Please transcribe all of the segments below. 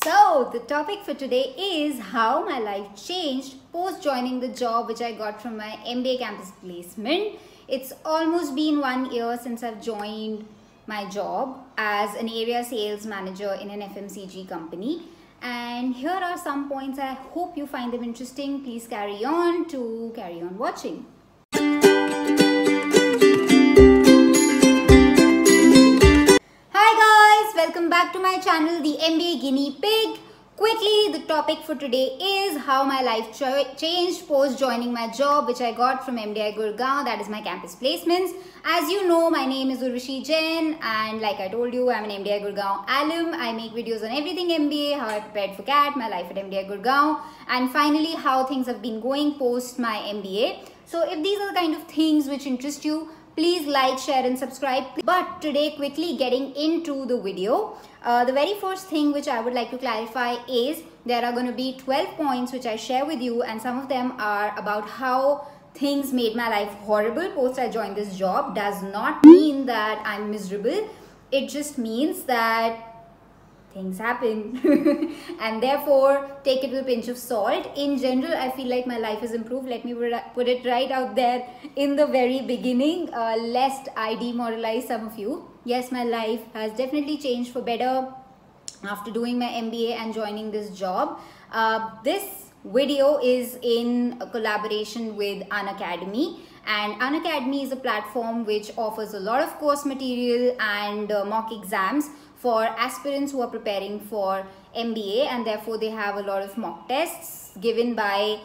So, the topic for today is how my life changed post joining the job which I got from my MBA campus placement. It's almost been 1 year since I've joined my job as an area sales manager in an FMCG company. And here are some points. I hope you find them interesting. Please carry on watching. Welcome back to my channel, the MBA Guinea Pig. Quickly, the topic for today is how my life changed post joining my job which I got from MDI Gurgaon, that is my campus placements. As you know, my name is Urvashi Jain and like I told you, I'm an MDI Gurgaon alum. I make videos on everything MBA, how I prepared for CAT, my life at MDI Gurgaon, and finally how things have been going post my MBA. So if these are the kind of things which interest you, please like, share and subscribe. But today, quickly getting into the video, the very first thing which I would like to clarify is there are going to be 12 points which I share with you, and some of them are about how things made my life horrible post I joined this job. Does not mean that I'm miserable. It just means that things happen and therefore take it with a pinch of salt. In general, I feel like my life has improved. Let me put it right out there in the very beginning, lest I demoralize some of you. Yes, my life has definitely changed for better after doing my MBA and joining this job. This video is in a collaboration with Unacademy, and Unacademy is a platform which offers a lot of course material and mock exams for aspirants who are preparing for MBA, and therefore they have a lot of mock tests given by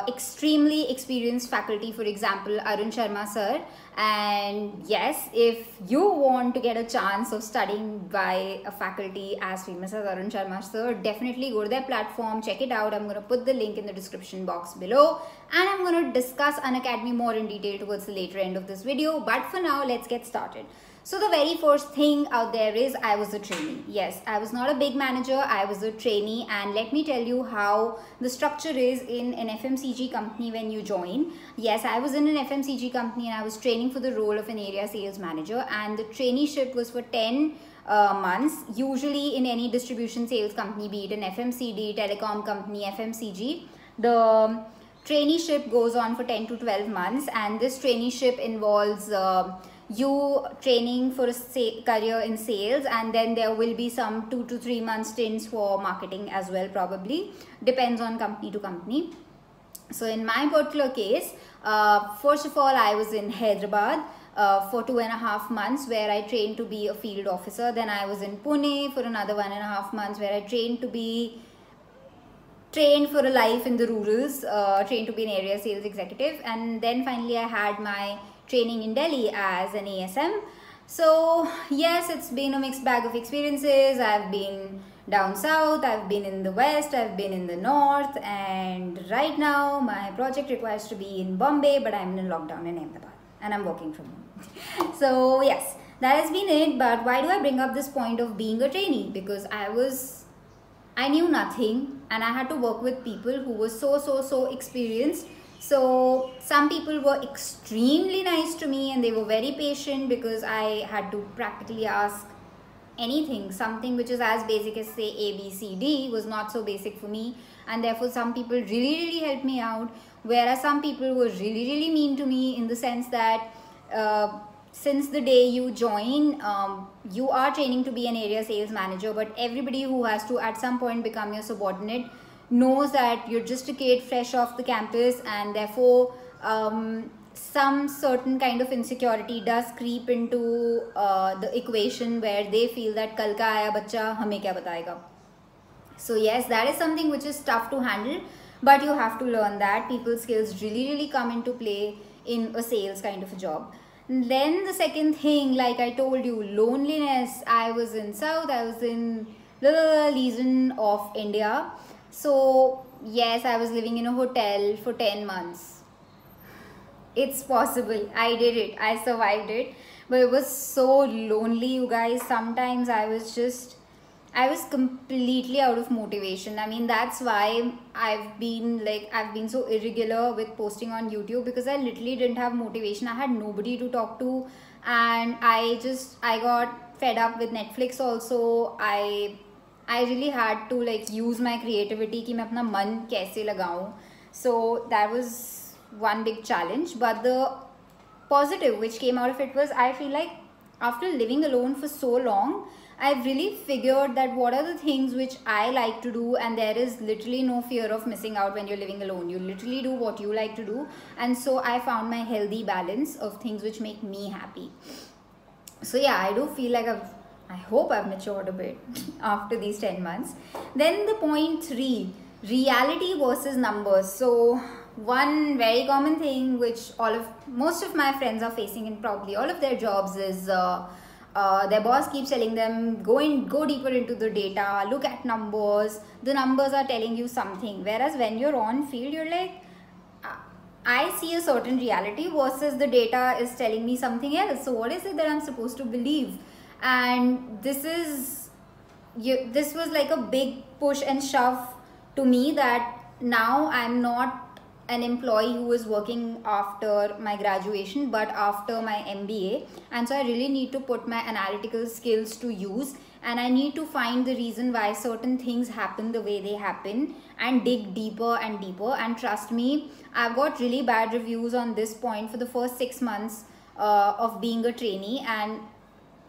extremely experienced faculty, for example Arun Sharma sir. And yes, if you want to get a chance of studying by a faculty as famous as Arun Sharma sir, definitely go to their platform, check it out. I'm going to put the link in the description box below, and I'm going to discuss Unacademy more in detail towards the later end of this video. But for now, let's get started. So the very first thing out there is I was a trainee. Yes, I was not a big manager, I was a trainee, and let me tell you how the structure is in an FMCG company when you join. Yes, I was in an FMCG company and I was training for the role of an area sales manager, and the traineeship was for 10 months. Usually in any distribution sales company, be it an FMCD, telecom company, FMCG, the traineeship goes on for 10 to 12 months, and this traineeship involves you training for a career in sales, and then there will be some 2 to 3 month stints for marketing as well, probably depends on company to company. So in my particular case, first of all, I was in Hyderabad for 2.5 months where I trained to be a field officer. Then I was in Pune for another 1.5 months where I trained for a life in the rurals, trained to be an area sales executive, and then finally I had my training in Delhi as an ASM. So yes, it's been a mixed bag of experiences. I've been down south, I've been in the west, I've been in the north, and right now my project requires to be in Bombay, but I'm in a lockdown in Ahmedabad and I'm working from home. So yes, that has been it. But why do I bring up this point of being a trainee? Because I knew nothing and I had to work with people who were so experienced. So some people were extremely nice to me and they were very patient because I had to practically ask anything. Something which is as basic as say A, B, C, D was not so basic for me, and therefore some people really helped me out, whereas some people were really mean to me in the sense that since the day you join, you are training to be an area sales manager, but everybody who has to at some point become your subordinate knows that you're just a kid fresh off the campus, and therefore some certain kind of insecurity does creep into the equation where they feel that kal ka aaya bachcha hame kya batayega. So yes, that is something which is tough to handle, but you have to learn that. People skills really come into play in a sales kind of a job. Then the second thing, like I told you, loneliness. I was in south, I was in the region of India. So yes, I was living in a hotel for 10 months. It's possible. I did it. I survived it. But it was so lonely, you guys. Sometimes I was completely out of motivation. I mean, that's why I've been so irregular with posting on YouTube, because I literally didn't have motivation. I had nobody to talk to, and I got fed up with Netflix also. I I really had to like use my creativity कि मैं अपना मन कैसे लगाऊं. So that was one big challenge. But the positive which came out of it was, I feel like after living alone for so long, I've really figured that what are the things which I like to do, and there is literally no fear of missing out when you're living alone. You literally do what you like to do, and so I found my healthy balance of things which make me happy. So yeah, I do feel like I hope I've matured a bit after these 10 months. Then the point 3, reality versus numbers. So one very common thing which most of my friends are facing in probably all of their jobs is their boss keeps telling them, go deeper into the data, look at numbers. The numbers are telling you something. Whereas when you're on field, you're like, I see a certain reality versus the data is telling me something else. So what is it that I'm supposed to believe? And this was like a big push and shove to me, that now I'm not an employee who is working after my graduation but after my MBA, and so I really need to put my analytical skills to use, and I need to find the reason why certain things happen the way they happen and dig deeper and deeper. And trust me, I've got really bad reviews on this point for the first 6 months of being a trainee, and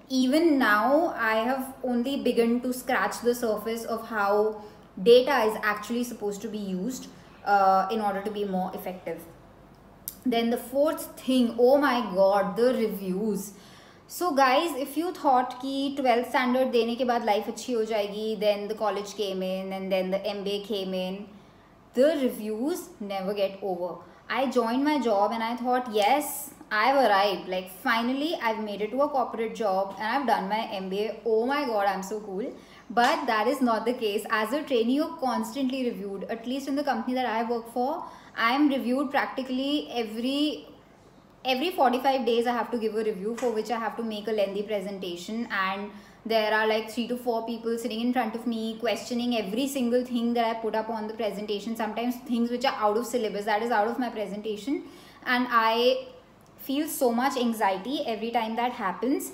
even now I have only begun to scratch the surface of how data is actually supposed to be used in order to be more effective. Then the fourth thing, oh my god, the reviews. So guys, if you thought कि 12th standard देने के बाद life अच्छी हो जाएगी, then the college came in and then the MBA came in, the reviews never get over. I joined my job and I thought, yes, I've arrived. Like finally, I've made it to a corporate job and I've done my MBA. Oh my god, I'm so cool. But that is not the case. As a trainee, you're constantly reviewed. At least in the company that I work for, I'm reviewed practically every 45 days. I have to give a review for which I have to make a lengthy presentation, and there are like 3 to 4 people sitting in front of me questioning every single thing that I put up on the presentation. Sometimes things which are out of syllabus, that is out of my presentation, and I feel so much anxiety every time that happens.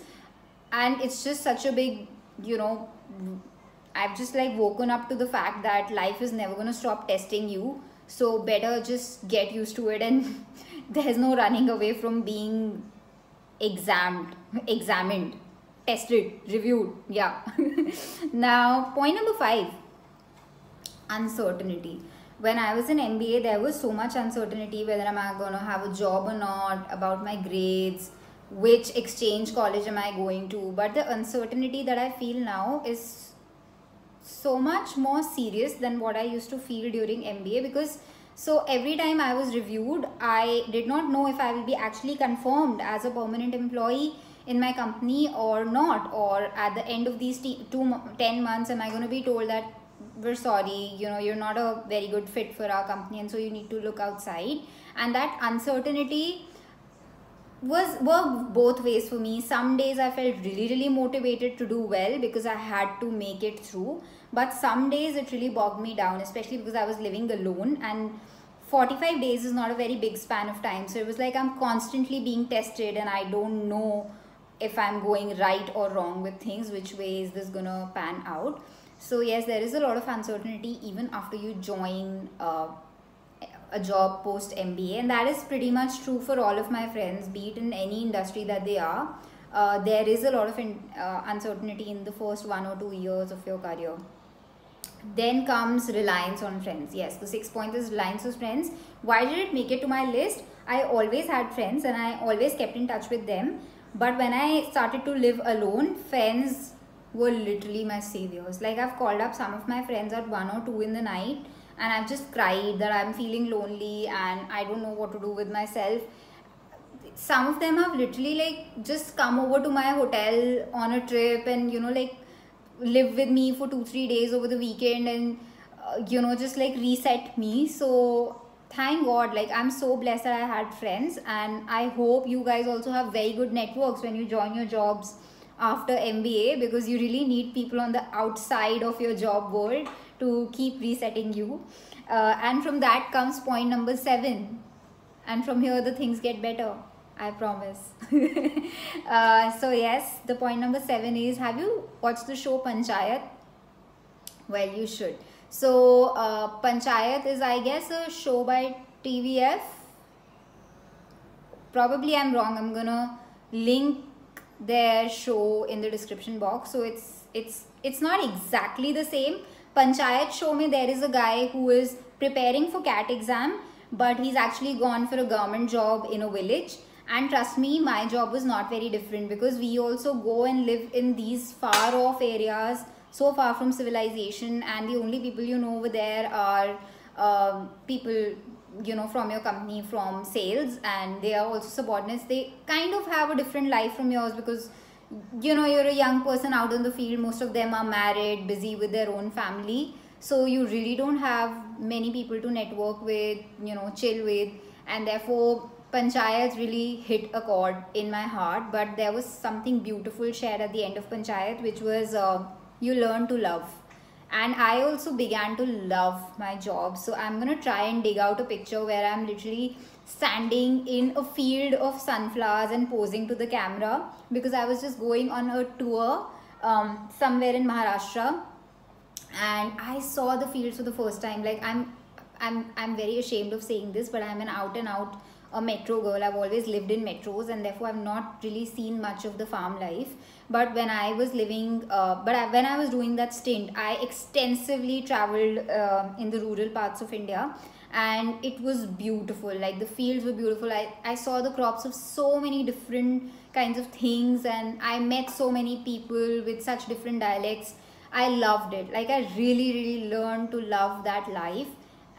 And it's just such a big, I've just like woken up to the fact that life is never going to stop testing you, so better just get used to it, and there's no running away from being examined, tested, reviewed. Yeah. Now point number 5, uncertainty. When I was in MBA, there was so much uncertainty whether am I going to have a job or not, about my grades, which exchange college am I going to. But the uncertainty that I feel now is so much more serious than what I used to feel during MBA, because so every time I was reviewed, I did not know if I will be actually confirmed as a permanent employee in my company or not, or at the end of these 10 months am I going to be told that we're sorry, you're not a very good fit for our company, and so you need to look outside. And that uncertainty worked both ways for me. Some days I felt really motivated to do well because I had to make it through, but some days it really bogged me down, especially because I was living alone, and 45 days is not a very big span of time. So it was like I'm constantly being tested and I don't know if I'm going right or wrong with things, which way is this gonna pan out. So yes, there is a lot of uncertainty even after you join a job post MBA, and that is pretty much true for all of my friends, be it in any industry that they are. There is a lot of uncertainty in the first 1 or 2 years of your career. Then comes reliance on friends. Yes, the 6th point is reliance on friends. Why did it make it to my list? I always had friends and I always kept in touch with them, but when I started to live alone, friends were literally my saviors. Like I've called up some of my friends at 1 or 2 in the night and I've just cried that I'm feeling lonely and I don't know what to do with myself. Some of them have literally like just come over to my hotel on a trip and like live with me for 2-3 days over the weekend and just like reset me. So thank God, like I'm so blessed that I had friends, and I hope you guys also have very good networks when you join your jobs after MBA, because you really need people on the outside of your job world to keep resetting you. And from that comes point number 7, and from here the things get better, I promise. So yes, the point number 7 is, have you watched the show Panchayat? Well, you should. So, Panchayat is, I guess, a show by TVF. Probably I'm wrong. I'm gonna link their show in the description box. So it's not exactly the same. Panchayat show mein there is a guy who is preparing for CAT exam, but he's actually gone for a government job in a village. And trust me, my job was not very different, because we also go and live in these far off areas, so far from civilization, and the only people you know over there are people from your company, from sales, and they are also subordinates. They kind of have a different life from yours, because you're a young person out in the field. Most of them are married, busy with their own family, so you really don't have many people to network with, chill with. And therefore Panchayat really hit a chord in my heart. But there was something beautiful shared at the end of Panchayat, which was you learn to love. And I also began to love my job. So I'm gonna try and dig out a picture where I'm literally standing in a field of sunflowers and posing to the camera, because I was just going on a tour somewhere in Maharashtra, and I saw the fields for the first time. Like, I'm very ashamed of saying this, but I'm an out and out a metro girl. I've always lived in metros, and therefore I've not really seen much of the farm life. But when I was living, when I was doing that stint, I extensively traveled in the rural parts of India, and it was beautiful. Like, the fields were beautiful. I saw the crops of so many different kinds of things, and I met so many people with such different dialects. I loved it. Like, I really learned to love that life,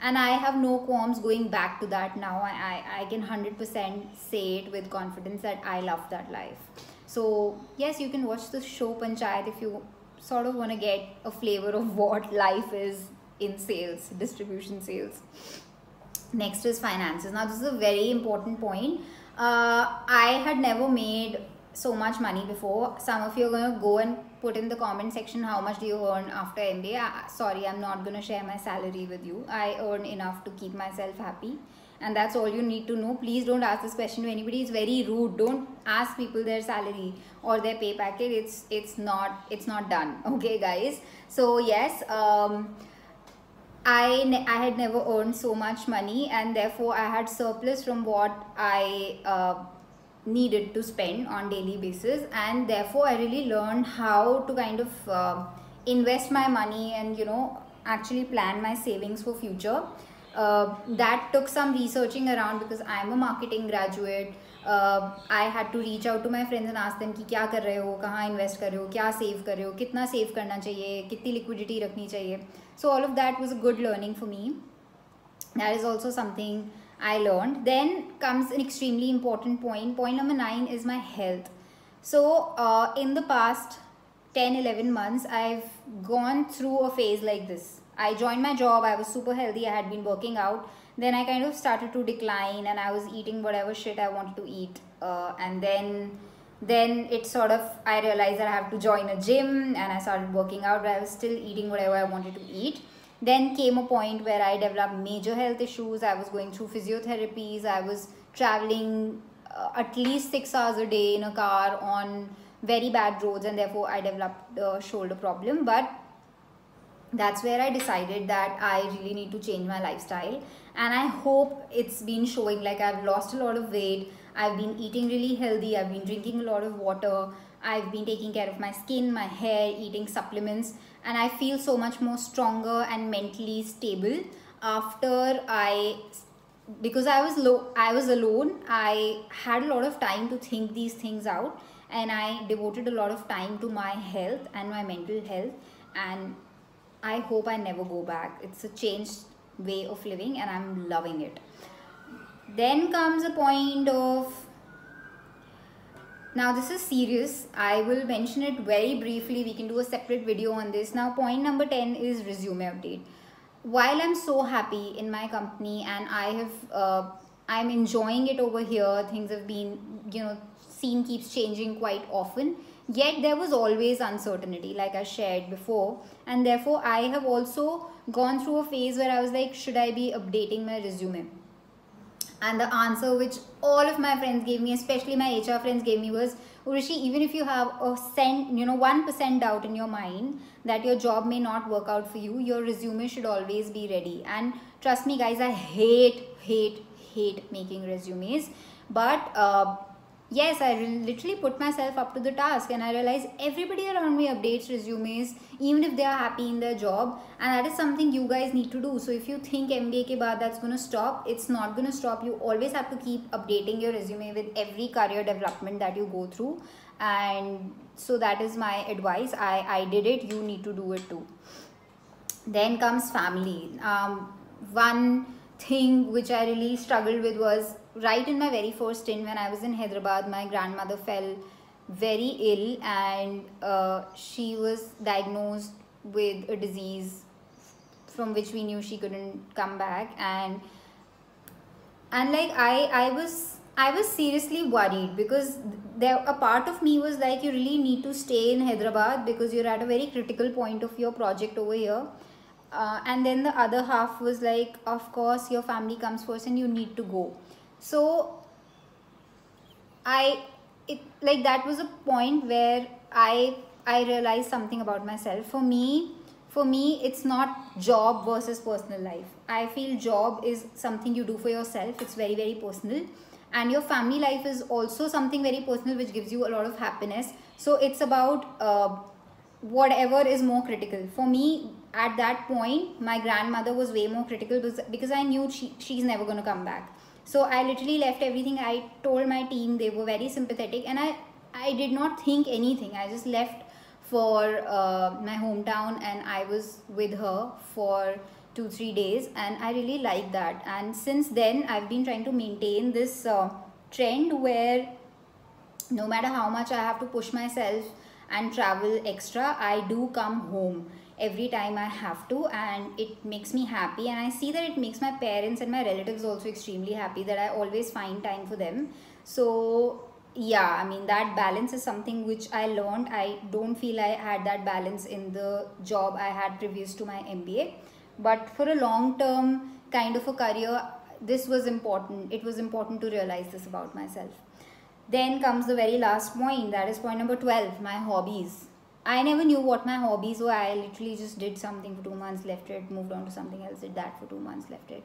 and I have no qualms going back to that now. I can 100% say it with confidence that I love that life. So yes, you can watch the show Panchayat if you sort of want to get a flavor of what life is in sales, distribution sales. Next is finances. Now this is a very important point. I had never made so much money before. Some of you are going to go and put in the comment section how much do you earn after MBA. Sorry, I'm not going to share my salary with you. I earn enough to keep myself happy, and that's all you need to know. Please don't ask this question to anybody. It's very rude. Don't ask people their salary or their pay packet. It's not done. Okay, guys. So yes, I had never earned so much money, and therefore I had surplus from what I needed to spend on daily basis. And therefore I really learned how to kind of invest my money and actually plan my savings for future. That took some researching around, because I'm a marketing graduate. I had to reach out to my friends and ask them कि क्या कर रहे हो, कहाँ invest कर रहे हो, क्या save कर रहे हो, कितना save करना चाहिए, कितनी liquidity रखनी चाहिए. So all of that was a good learning for me. That is also something I learned. Then comes an extremely important point. Point number 9 is my health. So in the past 10-11 months, I've gone through a phase like this. I joined my job, I was super healthy, I had been working out. Then I kind of started to decline, and I was eating whatever shit I wanted to eat. And then it sort of, I realized that I have to join a gym, and I started working out, but I was still eating whatever I wanted to eat. Then came a point where I developed major health issues. I was going through physiotherapies. I was traveling at least 6 hours a day in a car on very bad roads, and therefore I developed a shoulder problem. But that's where I decided that I really need to change my lifestyle, and I hope it's been showing. Like, I've lost a lot of weight, I've been eating really healthy, I've been drinking a lot of water, I've been taking care of my skin, my hair, eating supplements, and I feel so much more stronger and mentally stable after because I was alone. I had a lot of time to think these things out, and I devoted a lot of time to my health and my mental health, and I hope I never go back. It's a changed way of living, and I'm loving it. Then comes a point of, now this is serious. I will mention it very briefly. We can do a separate video on this. Now point number 10 is resume update. While I'm so happy in my company and I'm enjoying it over here, things have been, scene keeps changing quite often. Yet there was always uncertainty, like I shared before, and therefore I have also gone through a phase where I was like, should I be updating my resume? And the answer which all of my friends gave me, especially my HR friends gave me, was, Urushi, even if you have a 1% doubt in your mind that your job may not work out for you, your resume should always be ready. And trust me guys, I hate making resumes. But yes, I literally put myself up to the task, and I realized everybody around me updates resumes even if they are happy in their job, and that is something you guys need to do. So if you think MBA ke baad that's going to stop, it's not going to stop. You always have to keep updating your resume with every career development that you go through. And so that is my advice. I did it, you need to do it too. Then comes family. One thing which I really struggled with was right in my very first stint when I was in Hyderabad. My grandmother fell very ill, and she was diagnosed with a disease from which we knew she couldn't come back. And like I was seriously worried, because there a part of me was like, you really need to stay in Hyderabad because you're at a very critical point of your project over here. And then the other half was like, of course your family comes first and you need to go. So that was a point where I realized something about myself. For me it's not job versus personal life. I feel job is something you do for yourself, it's very, very personal, and your family life is also something very personal which gives you a lot of happiness. So it's about whatever is more critical. For me at that point, my grandmother was way more critical because I knew she's never going to come back. So I literally left everything. I told my team, they were very sympathetic, and I did not think anything. I just left for my hometown, and I was with her for 2-3 days, and I really liked that. And since then I've been trying to maintain this trend where no matter how much I have to push myself and travel extra, I do come home every time I have to, and it makes me happy. And I see that it makes my parents and my relatives also extremely happy, that I always find time for them. So yeah, I mean, that balance is something which I learned. I don't feel I had that balance in the job I had previous to my MBA, but for a long term kind of a career, this was important. It was important to realize this about myself. Then comes the very last point, that is point number 12, my hobbies. I never knew what my hobbies were. I literally just did something for 2 months, left it, moved on to something else, did that for 2 months, left it.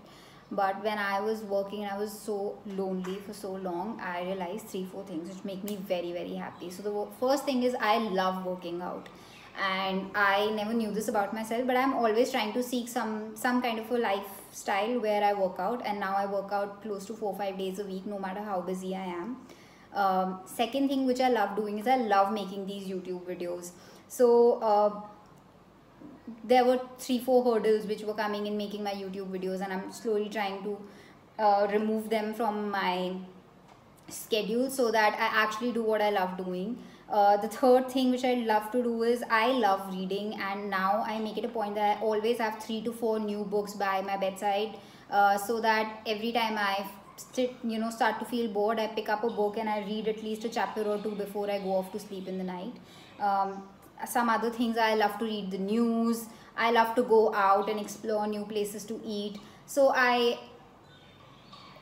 But when I was working and I was so lonely for so long, I realized 3-4 things which make me very, very happy. So the first thing is I love working out. And I never knew this about myself, but I'm always trying to seek some kind of a lifestyle where I work out. And now I work out close to 4-5 days a week, no matter how busy I am. Second thing which I love doing is I love making these YouTube videos. So there were 3-4 hurdles which were coming in making my YouTube videos, and I'm slowly trying to remove them from my schedule so that I actually do what I love doing. The third thing which I love to do is I love reading, and now I make it a point that I always have 3 to 4 new books by my bedside, so that every time I start to feel bored, I pick up a book and I read at least a chapter or 2 before I go off to sleep in the night. Some other things, I love to read the news, I love to go out and explore new places to eat. So I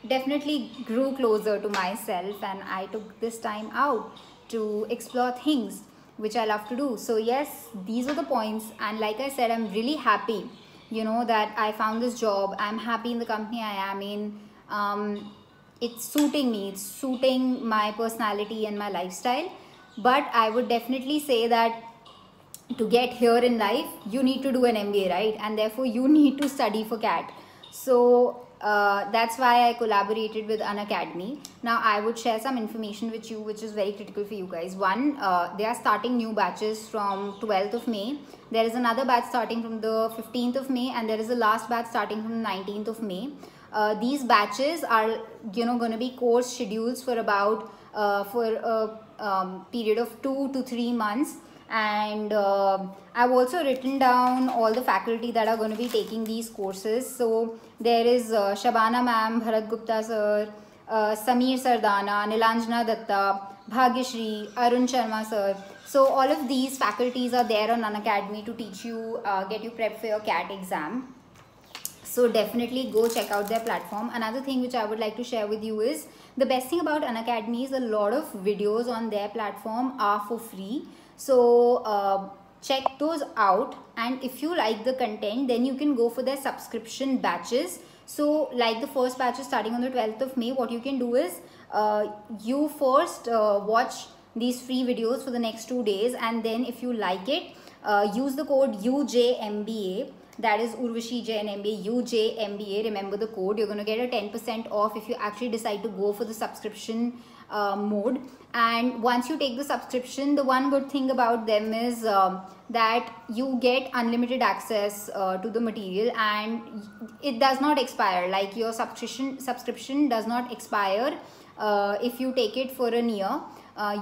definitely grew closer to myself, and I took this time out to explore things which I love to do. So yes, these are the points, and like I said, I'm really happy, that I found this job. I'm happy in the company I am in. It's suiting me, it's suiting my personality and my lifestyle. But I would definitely say that to get here in life, you need to do an MBA, right? And therefore you need to study for CAT. So that's why I collaborated with Unacademy. Now I would share some information with you which is very critical for you guys. One, they are starting new batches from 12th of May. There is another batch starting from the 15th of May, and there is a last batch starting from the 19th of May. These batches are going to be course schedules for about period of 2 to 3 months. And I've also written down all the faculty that are going to be taking these courses. So there is Shabana ma'am, Bharat Gupta sir, Samir Sardana, Nilanjana Datta, Bhagyashri, Arun Sharma sir. So all of these faculties are there on Unacademy to teach you, get you prepped for your CAT exam. So definitely go check out their platform. Another thing which I would like to share with you is the best thing about Unacademy is a lot of videos on their platform are for free. So check those out, and if you like the content, then you can go for their subscription batches. So like the first batch is starting on the 12th of May. What you can do is you first watch these free videos for the next 2 days, and then if you like it, use the code UJMBA. That is Urvashi Jain MBA, UJMBA. Remember the code. You're going to get a 10% off if you actually decide to go for the subscription mode. And once you take the subscription, the one good thing about them is that you get unlimited access to the material, and it does not expire. Like your subscription does not expire if you take it for a year.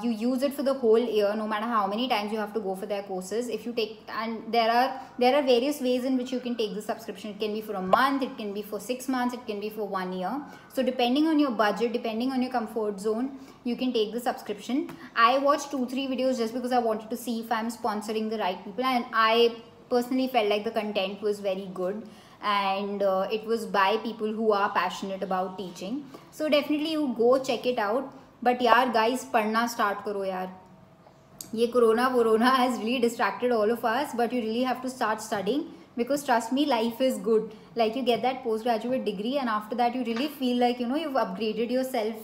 You use it for the whole year, no matter how many times you have to go for their courses. If you take, and there are various ways in which you can take the subscription. It can be for a month, it can be for 6 months, it can be for 1 year. So depending on your budget, depending on your comfort zone, you can take the subscription. I watched 2-3 videos just because I wanted to see if I'm sponsoring the right people, and I personally felt like the content was very good, and it was by people who are passionate about teaching. So definitely you go check it out. But यार guys, पढ़ना start करो यार. ये corona has really distracted all of us, but you really have to start studying, because trust me, life is good. Like you get that postgraduate degree, and after that you really feel like, you know, you've upgraded yourself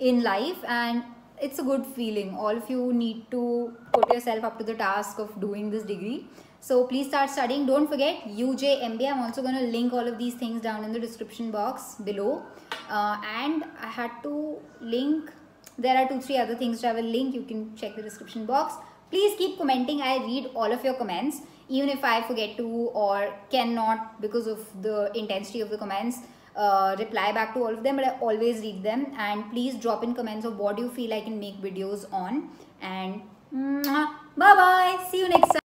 in life, and it's a good feeling. All of you need to put yourself up to the task of doing this degree. So please start studying. Don't forget UJMBA. I'm also going to link all of these things down in the description box below. And I had to link, there are 2-3 other things that I will link. You can check the description box. Please keep commenting. I read all of your comments, even if I forget to or cannot because of the intensity of the comments reply back to all of them, but I always read them. And please drop in comments of what you feel I can make videos on. And bye bye, see you next time.